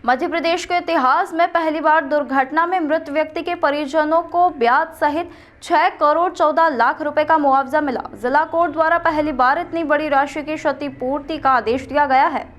मध्य प्रदेश के इतिहास में पहली बार दुर्घटना में मृत व्यक्ति के परिजनों को ब्याज सहित 6 करोड़ 14 लाख रुपए का मुआवजा मिला। जिला कोर्ट द्वारा पहली बार इतनी बड़ी राशि की क्षतिपूर्ति का आदेश दिया गया है।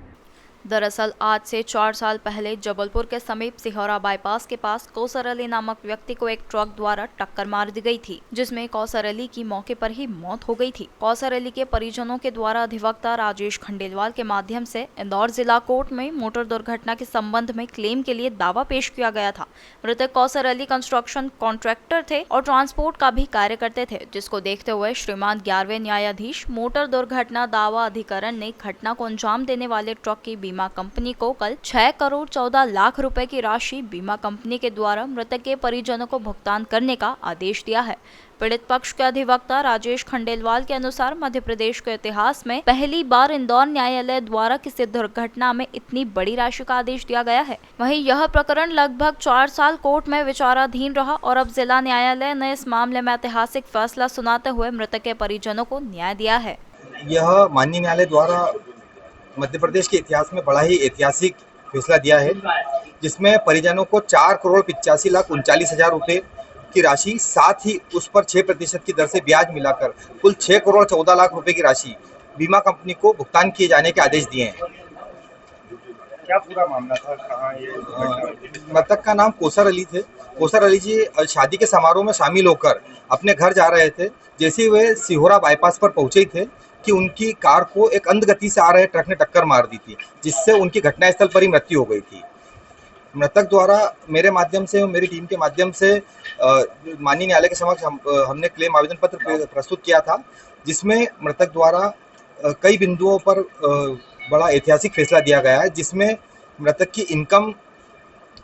दरअसल आज से 4 साल पहले जबलपुर के समीप सिहोरा बाईपास के पास कौसर अली नामक व्यक्ति को एक ट्रक द्वारा टक्कर मार दी गई थी, जिसमें कौसर अली की मौके पर ही मौत हो गई थी। कौसर अली के परिजनों के द्वारा अधिवक्ता राजेश खंडेलवाल के माध्यम से इंदौर जिला कोर्ट में मोटर दुर्घटना के संबंध में क्लेम के लिए दावा पेश किया गया था। मृतक कौसर अली कंस्ट्रक्शन कॉन्ट्रैक्टर थे और ट्रांसपोर्ट का भी कार्य करते थे, जिसको देखते हुए श्रीमान 11वें न्यायाधीश मोटर दुर्घटना दावा अधिकरण ने घटना को अंजाम देने वाले ट्रक की बीमा कंपनी को कल 6 करोड़ 14 लाख रुपए की राशि बीमा कंपनी के द्वारा मृतक के परिजनों को भुगतान करने का आदेश दिया है। पीड़ित पक्ष के अधिवक्ता राजेश खंडेलवाल के अनुसार मध्य प्रदेश के इतिहास में पहली बार इंदौर न्यायालय द्वारा किसी दुर्घटना में इतनी बड़ी राशि का आदेश दिया गया है। वहीं यह प्रकरण लगभग 4 साल कोर्ट में विचाराधीन रहा और अब जिला न्यायालय ने इस मामले में ऐतिहासिक फैसला सुनाते हुए मृतक के परिजनों को न्याय दिया है। यह माननीय न्यायालय द्वारा मध्य प्रदेश के इतिहास में बड़ा ही ऐतिहासिक फैसला दिया है, जिसमें परिजनों को 4 करोड़ 85 लाख 39 हजार रुपए की राशि, साथ ही उस पर 6% की दर से ब्याज मिलाकर कुल 6 करोड़ 14 लाख रुपए की राशि बीमा कंपनी को भुगतान किए जाने के आदेश दिए हैं। क्या पूरा मामला था? कहाँ ये मृतक का नाम कौसर अली थे। कौसर अली जी शादी के समारोह में शामिल होकर अपने घर जा रहे थे। जैसे ही वे सिहोरा बाईपास पर पहुंचे थे कि उनकी कार को एक अंध गति से आ रहे ट्रक ने टक्कर मार दी थी, जिससे उनकी घटनास्थल पर ही मृत्यु हो गई थी। मृतक द्वारा मेरे माध्यम से, मेरी टीम के माध्यम से माननीय न्यायालय के समक्ष हमने क्लेम आवेदन पत्र प्रस्तुत किया था, जिसमें मृतक द्वारा कई बिंदुओं पर बड़ा ऐतिहासिक फैसला दिया गया है, जिसमें मृतक की इनकम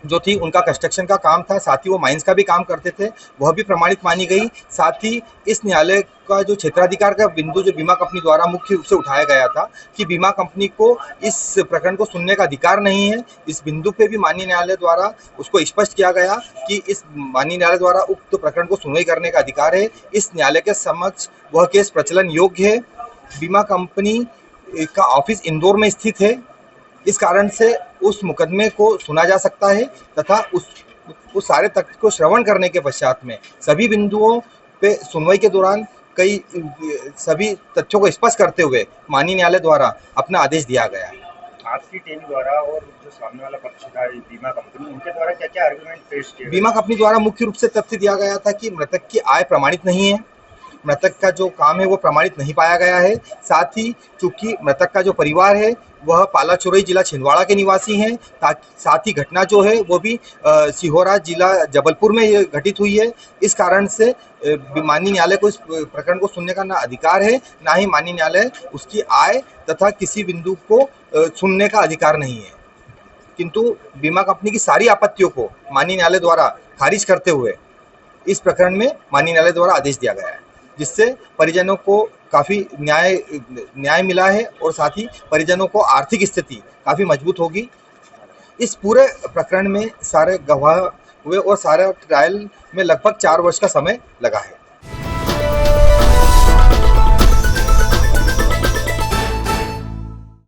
जो थी, उनका कंस्ट्रक्शन का काम था, साथ ही वो माइंस का भी काम करते थे, वह भी प्रमाणित मानी गई। साथ ही इस न्यायालय का जो क्षेत्राधिकार का बिंदु जो बीमा कंपनी द्वारा मुख्य रूप से उठाया गया था कि बीमा कंपनी को इस प्रकरण को सुनने का अधिकार नहीं है, इस बिंदु पे भी माननीय न्यायालय द्वारा उसको स्पष्ट किया गया कि इस माननीय न्यायालय द्वारा उक्त प्रकरण को सुनवाई करने का अधिकार है। इस न्यायालय के समक्ष वह केस प्रचलन योग्य है। बीमा कंपनी का ऑफिस इंदौर में स्थित है, इस कारण से उस मुकदमे को सुना जा सकता है तथा उस सारे तथ्य को श्रवण करने के पश्चात में सभी बिंदुओं पे सुनवाई के दौरान कई सभी तथ्यों को स्पष्ट करते हुए माननीय न्यायालय द्वारा अपना आदेश दिया गया है। आपकी टीम द्वारा और जो सामने वाला पक्ष था बीमा कंपनी, उनके द्वारा क्या क्या आर्गुमेंट पेश किए? बीमा कंपनी द्वारा मुख्य रूप से तथ्य दिया गया था कि मृतक की आय प्रमाणित नहीं है, मृतक का जो काम है वो प्रमाणित नहीं पाया गया है। साथ ही चूंकि मृतक का जो परिवार है वह पालाचोरई जिला छिंदवाड़ा के निवासी हैं, साथ ही घटना जो है वो भी सिहोरा जिला जबलपुर में ये घटित हुई है। इस कारण से माननीय न्यायालय को इस प्रकरण को सुनने का ना अधिकार है, ना ही माननीय न्यायालय उसकी आय तथा किसी बिंदु को सुनने का अधिकार नहीं है। किंतु बीमा कंपनी की सारी आपत्तियों को माननीय न्यायालय द्वारा खारिज करते हुए इस प्रकरण में माननीय न्यायालय द्वारा आदेश दिया गया है, जिससे परिजनों को काफ़ी न्याय मिला है और साथ ही परिजनों को आर्थिक स्थिति काफ़ी मजबूत होगी। इस पूरे प्रकरण में सारे गवाह हुए और सारे ट्रायल में लगभग 4 वर्ष का समय लगा है।